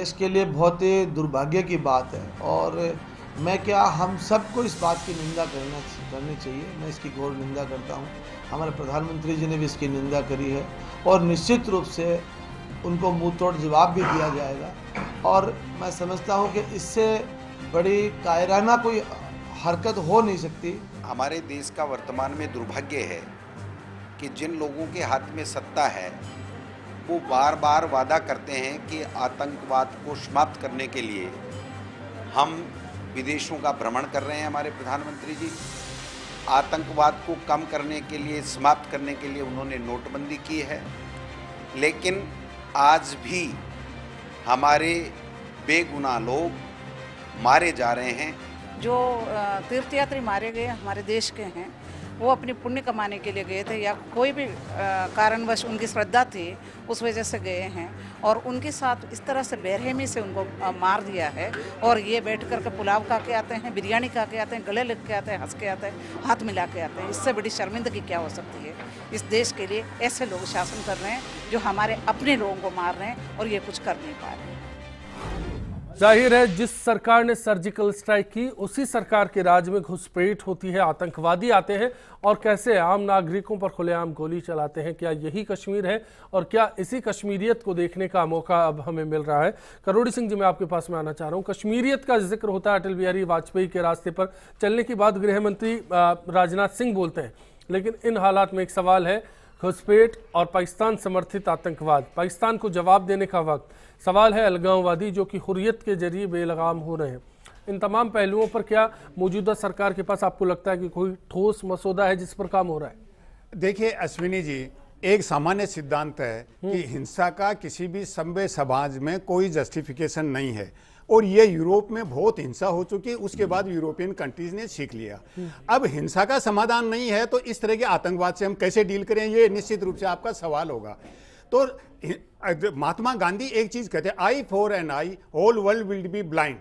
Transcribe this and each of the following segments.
देश के लिए बहुत ही दुर्भाग्य की बात है और हम सबको इस बात की निंदा करनी चाहिए। मैं इसकी घोर निंदा करता हूँ। हमारे प्रधानमंत्री जी ने भी इसकी निंदा करी है और निश्चित रूप से उनको मुंह तोड़ जवाब भी दिया जाएगा। और मैं समझता हूँ कि इससे बड़ी कायराना कोई हरकत हो नहीं सकती। हमारे देश का वर्तमान में दुर्भाग्य है कि जिन लोगों के हाथ में सत्ता है वो बार बार वादा करते हैं कि आतंकवाद को समाप्त करने के लिए हम विदेशों का भ्रमण कर रहे हैं। हमारे प्रधानमंत्री जी आतंकवाद को कम करने के लिए, समाप्त करने के लिए उन्होंने नोटबंदी की है, लेकिन आज भी हमारे बेगुनाह लोग मारे जा रहे हैं। जो तीर्थयात्री मारे गए हमारे देश के हैं, वो अपनी पुण्य कमाने के लिए गए थे या कोई भी कारणवश उनकी श्रद्धा थी उस वजह से गए हैं और उनके साथ इस तरह से बेरहमी से उनको मार दिया है। और ये बैठ कर के पुलाव खा के आते हैं, बिरयानी खा के आते हैं, गले लग के आते हैं, हंस के आते हैं, हाथ मिला के आते हैं। इससे बड़ी शर्मिंदगी क्या हो सकती है? इस देश के लिए ऐसे लोग शासन कर रहे हैं जो हमारे अपने लोगों को मार रहे हैं और ये कुछ कर नहीं पा रहे हैं। जाहिर है जिस सरकार ने सर्जिकल स्ट्राइक की उसी सरकार के राज में घुसपैठ होती है, आतंकवादी आते हैं और कैसे आम नागरिकों पर खुलेआम गोली चलाते हैं। क्या यही कश्मीर है और क्या इसी कश्मीरियत को देखने का मौका अब हमें मिल रहा है? करोड़ी सिंह जी, मैं आपके पास में आना चाह रहा हूँ। कश्मीरियत का जिक्र होता है अटल बिहारी वाजपेयी के रास्ते पर चलने की बात गृह मंत्री राजनाथ सिंह बोलते हैं, लेकिन इन हालात में एक सवाल है, घुसपैठ और पाकिस्तान समर्थित आतंकवाद, पाकिस्तान को जवाब देने का वक्त। सवाल है अलगाववादी जो कि हुर्रियत के जरिए बेलगाम हो रहे हैं। इन तमाम पहलुओं पर क्या मौजूदा सरकार के पास आपको लगता है कि कोई ठोस मसौदा है जिस पर काम हो रहा है? देखिए अश्विनी जी, एक सामान्य सिद्धांत है कि हिंसा का किसी भी सभ्य समाज में कोई जस्टिफिकेशन नहीं है और ये यूरोप में बहुत हिंसा हो चुकी है, उसके बाद यूरोपियन कंट्रीज ने सीख लिया। अब हिंसा का समाधान नहीं है तो इस तरह के आतंकवाद से हम कैसे डील करें, ये निश्चित रूप से आपका सवाल होगा। तो महात्मा गांधी एक चीज कहते हैं, eye for an eye whole world will be blind.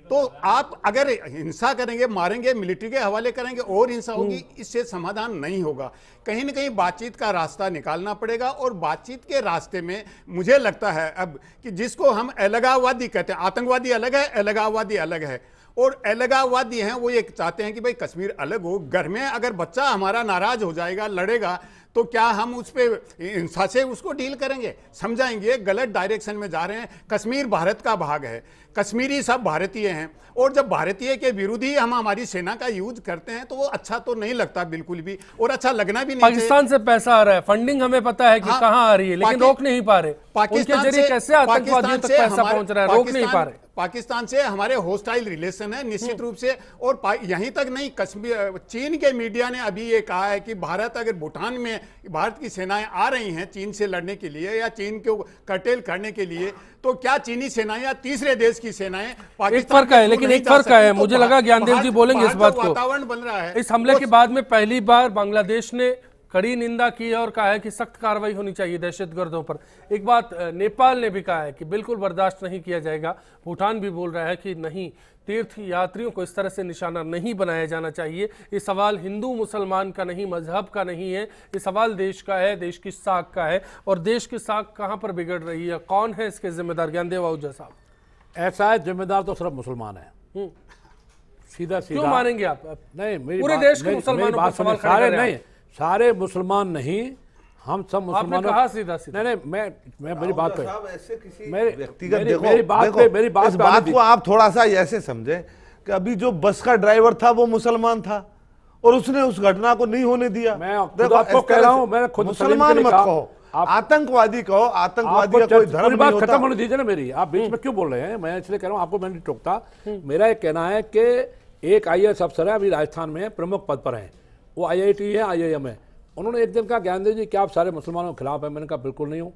तो आप अगर हिंसा करेंगे, मारेंगे, मिलिट्री के हवाले करेंगे और हिंसा होगी, इससे समाधान नहीं होगा। कहीं ना कहीं बातचीत का रास्ता निकालना पड़ेगा और बातचीत के रास्ते में मुझे लगता है अब कि जिसको हम अलगाववादी कहते हैं, आतंकवादी अलग है, अलगाववादी अलग है। और अलगाववादी हैं वो ये चाहते हैं कि भाई कश्मीर अलग हो। घर में अगर बच्चा हमारा नाराज हो जाएगा, लड़ेगा, तो क्या हम उस पर हिंसा से उसको डील करेंगे, समझाएंगे? गलत डायरेक्शन में जा रहे हैं। कश्मीर भारत का भाग है, कश्मीरी सब भारतीय हैं और जब भारतीय के विरोधी हम हमारी सेना का यूज करते हैं तो वो अच्छा तो नहीं लगता बिल्कुल भी, और अच्छा लगना भी नहीं। पाकिस्तान से पैसा आ रहा है, फंडिंग हमें पता है कि कहां आ रही है, लेकिन रोक नहीं पा रहे। पाकिस्तान से कैसे आतंकवादियों तक पैसा पहुंच रहा है, रोक नहीं पा रहे। पाकिस्तान से हमारे होस्टाइल रिलेशन है निश्चित रूप से। और यहीं तक नहीं, कश्मीर, चीन के मीडिया ने अभी ये कहा है कि भारत अगर भूटान में भारत की सेनाएं आ रही हैं चीन से लड़ने के लिए या चीन को कर्टेल करने के लिए, तो क्या चीनी सेनाएं या तीसरे देश की सेनाएं पाकिस्तान? एक फर्क है, लेकिन एक फर्क है, मुझे लगा ज्ञानदेव जी बोलेंगे इस बात को। वातावरण बन रहा है। इस हमले के बाद में पहली बार बांग्लादेश ने कड़ी निंदा की है और कहा है कि सख्त कार्रवाई होनी चाहिए दहशतगर्दों पर। एक बात नेपाल ने भी कहा है कि बिल्कुल बर्दाश्त नहीं किया जाएगा। भूटान भी बोल रहा है कि नहीं, तीर्थ यात्रियों को इस तरह से निशाना नहीं बनाया जाना चाहिए। ये सवाल हिंदू मुसलमान का नहीं, मजहब का नहीं है, ये सवाल देश का है, देश की साख का है। और देश की साख कहाँ पर बिगड़ रही है, कौन है इसके जिम्मेदार? ज्ञानदेव आहूजा साहब। ऐसा है, जिम्मेदार तो सिर्फ मुसलमान है। सीधा सीधा क्यों मानेंगे आप? नहीं, पूरे देश के मुसलमानों पर सवाल खड़े कर रहे हैं। सारे मुसलमान नहीं, हम सब मुसलमानों। कहा सीधा सीधा? नहीं, मैं मेरी बात पे, ऐसे किसी व्यक्तिगत मेरी बात को आप थोड़ा सा ऐसे समझे कि अभी जो बस का ड्राइवर था वो मुसलमान था और उसने उस घटना को नहीं होने दिया। मैं आपको कह रहा हूं, मैंने खुद मुसलमान मत कहो, आतंकवादी कहो। आतंकवादी का कोई धर्म नहीं होता। खत्म होने दीजिए ना मेरी, आप बीच में क्यों बोल रहे हैं? मैं इसलिए कह रहा हूं, आपको मैं नहीं टोकता। मेरा ये कहना है कि एक IAS अफसर है, अभी राजस्थान में प्रमुख पद पर है, वो IIT है, IIM है। उन्होंने एक दिन कहा, ज्ञानदेव जी क्या आप सारे मुसलमानों के खिलाफ हैं? मैंने कहा बिल्कुल नहीं हूँ।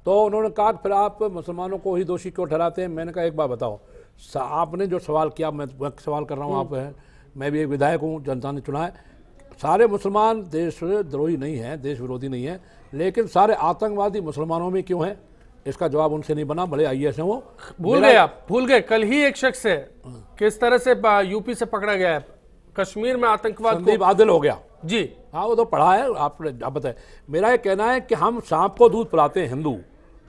तो उन्होंने कहा फिर आप मुसलमानों को ही दोषी क्यों ठहराते हैं? मैंने कहा एक बात बताओ, आपने जो सवाल किया, मैं सवाल कर रहा हूँ, आप हैं, मैं भी एक विधायक हूँ, जनता ने चुना है। सारे मुसलमान देशद्रोही नहीं है, देश विरोधी नहीं है, लेकिन सारे आतंकवादी मुसलमानों में क्यों है? इसका जवाब उनसे नहीं बना, बड़े IAS हैं वो। भूल गए आप, भूल गए। कल ही एक शख्स है किस तरह से यूपी से पकड़ा गया है, कश्मीर में आतंकवाद को बादल हो गया जी। हाँ, वो तो पढ़ा है, आप बताएं। मेरा ये कहना है कि हम सांप को दूध पिलाते हैं हिंदू,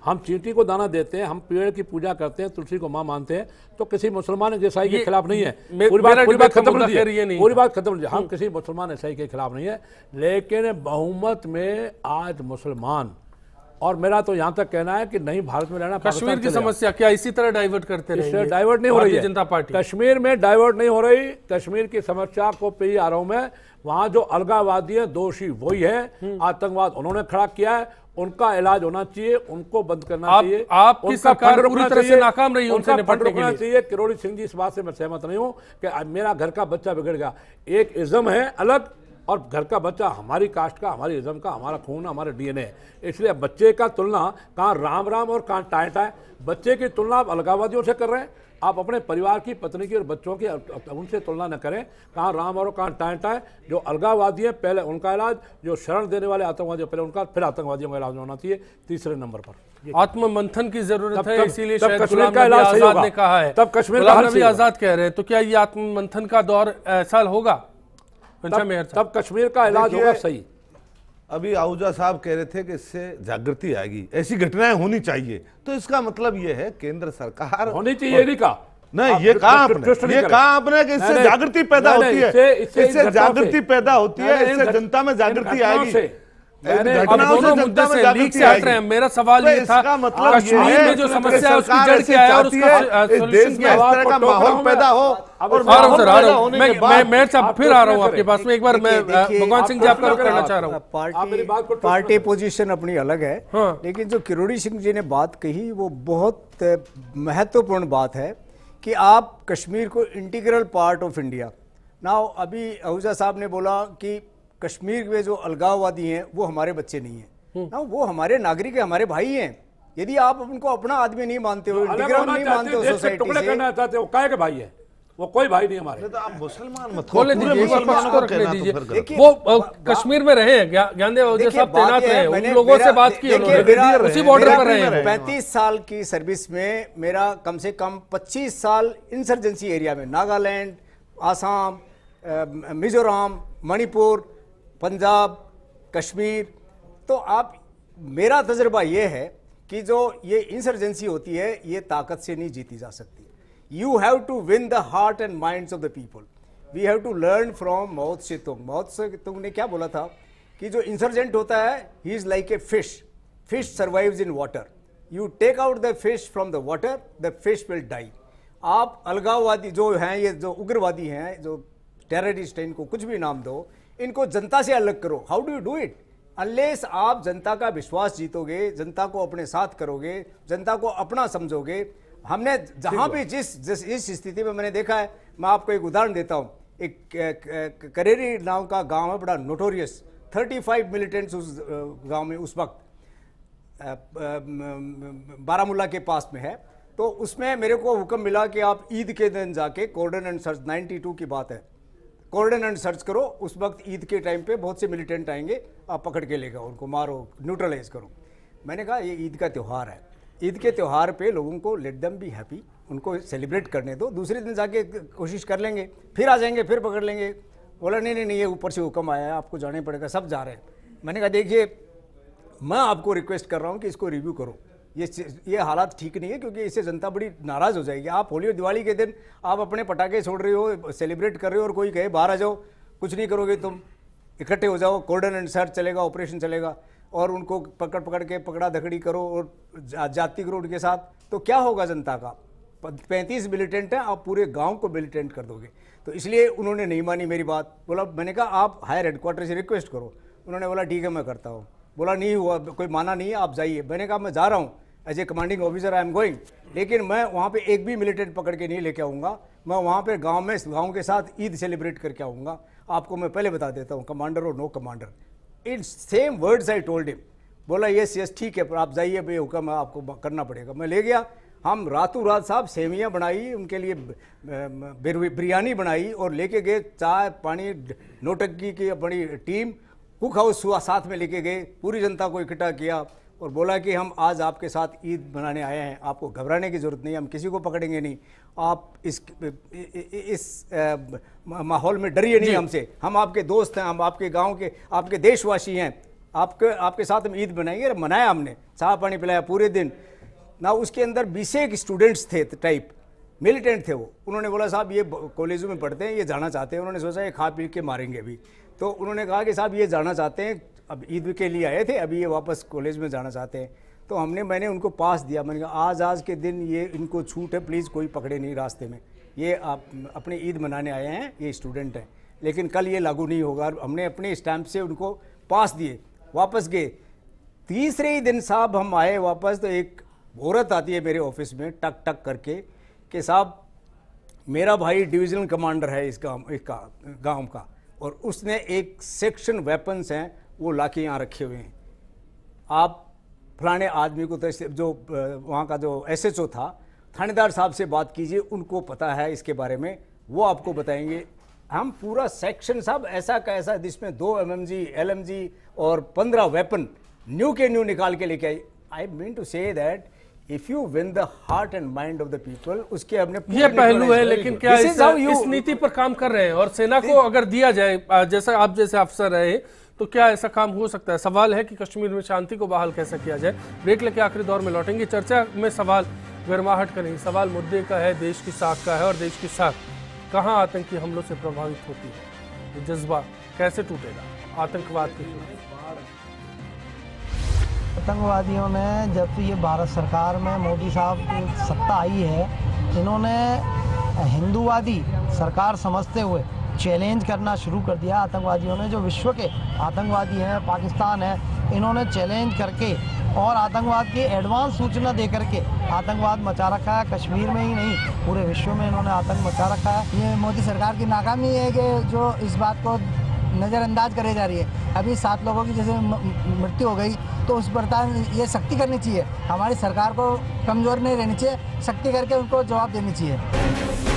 हम चींटी को दाना देते हैं, हम पेड़ की पूजा करते हैं, तुलसी को माँ मानते हैं, तो किसी मुसलमान ईसाई के खिलाफ नहीं है। पूरी बात खत्म नहीं, पूरी बात खत्म नहीं, हम किसी मुसलमान ईसाई के खिलाफ नहीं है, लेकिन बहुमत में आज मुसलमान, और मेरा तो यहाँ तक कहना है कि नहीं भारत में रहना। कश्मीर की समस्या क्या इसी तरह डाइवर्ट करते रहेंगे? डाइवर्ट नहीं हो रही है जनता पार्टी, कश्मीर में डाइवर्ट नहीं हो रही। कश्मीर की समस्या को पे आ रहा हूं मैं, वहां जो अलगाववादी है दोषी वही है, आतंकवाद उन्होंने खड़ा किया है, उनका इलाज होना चाहिए, उनको बंद करना चाहिए। आपकी सरकार पूरी तरह से नाकाम रही है उनसे निपटने के लिए। चाहिए किरोड़ी सिंह जी, इस बात से मैं सहमत नहीं हूं कि मेरा घर का बच्चा बिगड़ गया। एक इज्म है अलग, और घर का बच्चा हमारी कास्ट का, हमारी इज्म का, हमारा खून, हमारे डीएनए है। इसलिए बच्चे का तुलना कहाँ राम राम और कहाँ टाय टाय, बच्चे की तुलना आप अलगाववादियों से कर रहे हैं। आप अपने परिवार की, पत्नी की और बच्चों की उनसे तुलना न करें, कहाँ राम और कहाँ टाय टाय। जो अलगाववादी है पहले उनका इलाज, जो शरण देने वाले आतंकवादी पहले उनका, फिर आतंकवादियों का इलाज होना चाहिए तीसरे नंबर पर। आत्म मंथन की जरूरत है, इसीलिए शायद कश्मीर का इलाज आजाद ने कहा है, तब कश्मीर गुलाम नबी आजाद कह रहे हैं। तो क्या ये आत्म मंथन का दौर ऐसा होगा? तब कश्मीर का इलाज होगा सही। अभी आहूजा साहब कह रहे थे कि इससे जागृति आएगी, ऐसी घटनाएं होनी चाहिए, तो इसका मतलब ये है केंद्र सरकार होनी चाहिए। नहीं कहा नहीं, ये कहा आपने कि इससे जागृति पैदा होती है, इससे जागृति पैदा होती है, इससे जनता में जागृति आएगी। दोनों मुद्दे से लीक से हट रहे हैं। मेरा सवाल ये था, कश्मीर में जो समस्या है उसकी जड़ क्या है और उसका देश में इस तरह का माहौल पैदा हो। और मैं साहब फिर आ रहा हूँ आपके पास में, एक बार मैं भगवान सिंह जी आपका रुख करना चाह रहा हूँ। पार्टी पोजीशन अपनी अलग है, लेकिन जो किरोड़ी सिंह जी ने बात कही वो बहुत महत्वपूर्ण बात है कि आप कश्मीर को integral part of India. Now अभी आहूजा साहब ने बोला कि कश्मीर में जो अलगाववादी हैं वो हमारे बच्चे नहीं हैं, ना वो हमारे नागरिक हैं, हमारे भाई हैं। यदि आप उनको अपना आदमी नहीं मानते हो, इंटीग्रल नहीं मानते हो सोसाइटी से, करना चाहते हो, काहे के भाई है वो? कोई भाई नहीं हमारे। तो आप मुसलमान मत खोले दीजिए, रखने दीजिए। वो कश्मीर में रहे हैं, ज्ञानदेव आहूजा साहब तैनात रहे, उन लोगों से बात की उन्होंने, उसी बॉर्डर पर रहे हैं। 35 साल की सर्विस में मेरा कम से कम 25 साल इंसर्जेंसी एरिया में, नागालैंड, आसाम, मिजोरम, मणिपुर, पंजाब, कश्मीर। तो आप, मेरा तजर्बा ये है कि जो ये इंसर्जेंसी होती है ये ताकत से नहीं जीती जा सकती। You have to win the heart and minds of the people. We have to learn from Mao Tse tung. Mao Tse tung ने क्या बोला था कि जो इंसर्जेंट होता है, he is like a fish, fish survives in water, you take out the fish from the water, the fish will die. आप अलगाववादी जो हैं, ये जो उग्रवादी हैं, जो टेररिस्ट हैं, इनको कुछ भी नाम दो, इनको जनता से अलग करो। How do you do it? Unless आप जनता का विश्वास जीतोगे, जनता को अपने साथ करोगे, जनता को अपना समझोगे। हमने जहां भी इस स्थिति में मैंने देखा है, मैं आपको एक उदाहरण देता हूं। एक करेरी नाम का गांव है, बड़ा नोटोरियस, 35 मिलिटेंट्स उस गांव में उस वक्त बारामूला के पास में है। तो उसमें मेरे को हुक्म मिला कि आप ईद के दिन जाके कॉर्डन एंड सर्च, 92 की बात है, कॉर्डन एंड सर्च करो। उस वक्त ईद के टाइम पे बहुत से मिलिटेंट आएंगे, आप पकड़ के ले जाओ, उनको मारो, न्यूट्रलाइज करो। मैंने कहा ये ईद का त्यौहार है, ईद के त्यौहार पे लोगों को लेट देम बी हैप्पी, उनको सेलिब्रेट करने दो, दूसरे दिन जाके कोशिश कर लेंगे, फिर आ जाएंगे, फिर पकड़ लेंगे। बोला नहीं नहीं नहीं, ये ऊपर से हुक्म आया है, आपको जाना पड़ेगा, सब जा रहे हैं। मैंने कहा देखिए, मैं आपको रिक्वेस्ट कर रहा हूँ कि इसको रिव्यू करो, ये हालात ठीक नहीं है, क्योंकि इससे जनता बड़ी नाराज़ हो जाएगी। आप होली और दिवाली के दिन आप अपने पटाखे छोड़ रहे हो, सेलिब्रेट कर रहे हो, और कोई कहे बाहर आ जाओ, कुछ नहीं करोगे तुम, इकट्ठे हो जाओ, कॉर्डन एंड सर्च चलेगा, ऑपरेशन चलेगा, और उनको पकड़ के पकड़ा धकड़ी करो और जाति करो उनके साथ, तो क्या होगा जनता का? 35 मिलिटेंट हैं, आप पूरे गांव को मिलिटेंट कर दोगे। तो इसलिए उन्होंने नहीं मानी मेरी बात। बोला, मैंने कहा आप हायर हेडक्वार्टर से रिक्वेस्ट करो। उन्होंने बोला ठीक है मैं करता हूँ। बोला नहीं हुआ, कोई माना नहीं है, आप जाइए। मैंने कहा मैं जा रहा हूँ, as a commanding officer I am going, लेकिन मैं वहाँ पे एक भी मिलिटेंट पकड़ के नहीं लेके आऊँगा। मैं वहाँ पे गाँव के साथ ईद सेलिब्रेट करके आऊँगा। आपको मैं पहले बता देता हूँ, कमांडर और no commander, in same words I told him. बोला यस ठीक है, पर आप जाइए, भाई हुक्म है, आपको करना पड़ेगा। मैं ले गया। हम रातों रात साहब सेवियाँ बनाई, उनके लिए बिरयानी बनाई और लेके गए, चाय पानी, नौटंकी की बड़ी टीम, कुक हाउस साथ में लेके गए, पूरी जनता को इकट्ठा किया और बोला कि हम आज आपके साथ ईद मनाने आए हैं, आपको घबराने की ज़रूरत नहीं, हम किसी को पकड़ेंगे नहीं, आप इस माहौल में डरिए नहीं हमसे, हम आपके दोस्त हैं, हम आपके गांव के, आपके देशवासी हैं, आपके साथ हम ईद बनाएंगे। मनाया हमने, चाय पानी पिलाया पूरे दिन ना। उसके अंदर 20 स्टूडेंट्स थे टाइप, मिलिटेंट थे वो। उन्होंने बोला साहब ये कॉलेजों में पढ़ते हैं, ये जाना चाहते हैं। उन्होंने सोचा ये खा पी के मारेंगे अभी, तो उन्होंने कहा कि साहब ये जाना चाहते हैं, अब ईद के लिए आए थे, अभी ये वापस कॉलेज में जाना चाहते हैं। तो मैंने उनको पास दिया। मैंने कहा आज के दिन ये इनको छूट है, प्लीज़ कोई पकड़े नहीं रास्ते में, ये आप अपनी ईद मनाने आए हैं, ये स्टूडेंट हैं, लेकिन कल ये लागू नहीं होगा। हमने अपने स्टैम्प से उनको पास दिए, वापस गए। तीसरे ही दिन साहब हम आए वापस, तो एक औरत आती है मेरे ऑफिस में टक टक करके कि साहब मेरा भाई डिवीजनल कमांडर है इस गांव का, और उसने एक सेक्शन वेपन्स हैं वो लाके यहाँ रखे हुए हैं। आप फलाने आदमी को, जो वहाँ का जो SHO था, थानेदार साहब से बात कीजिए, उनको पता है इसके बारे में, वो आपको बताएंगे। हम पूरा सेक्शन साहब ऐसा का ऐसा, जिसमें 2 MMG, LMG और 15 वेपन न्यू के न्यू निकाल के लेके आई। I mean to say that if you win the heart and mind of the people, उसके हमने ये पहलू है। लेकिन क्या इस नीति पर काम कर रहे हैं? और सेना को अगर दिया जाए, जैसा आप जैसे अफसर रहे, तो क्या ऐसा काम हो सकता है? सवाल है कि कश्मीर में शांति को बहाल कैसे किया जाए। ब्रेक लेके आखिरी दौर में लौटेंगे। चर्चा में सवाल गर्माहट का नहीं, सवाल मुद्दे का है, देश की साख का है, और देश की साख कहाँ आतंकी हमलों से प्रभावित होती है। ये जज्बा कैसे टूटेगा आतंकवाद के खिलाफ? आतंकवादियों ने, जब से ये भारत सरकार में मोदी साहब की सत्ता आई है, इन्होंने हिंदूवादी सरकार समझते हुए चैलेंज करना शुरू कर दिया। आतंकवादियों ने, जो विश्व के आतंकवादी हैं, पाकिस्तान है, इन्होंने चैलेंज करके और आतंकवाद की एडवांस सूचना दे करके आतंकवाद मचा रखा है। कश्मीर में ही नहीं, पूरे विश्व में इन्होंने आतंक मचा रखा है। ये मोदी सरकार की नाकामी है कि जो इस बात को नज़रअंदाज करे जा रही है। अभी 7 लोगों की जैसे मृत्यु हो गई, तो उस पर ये सख्ती करनी चाहिए। हमारी सरकार को कमज़ोर नहीं रहनी चाहिए, सख्ती करके उनको जवाब देनी चाहिए।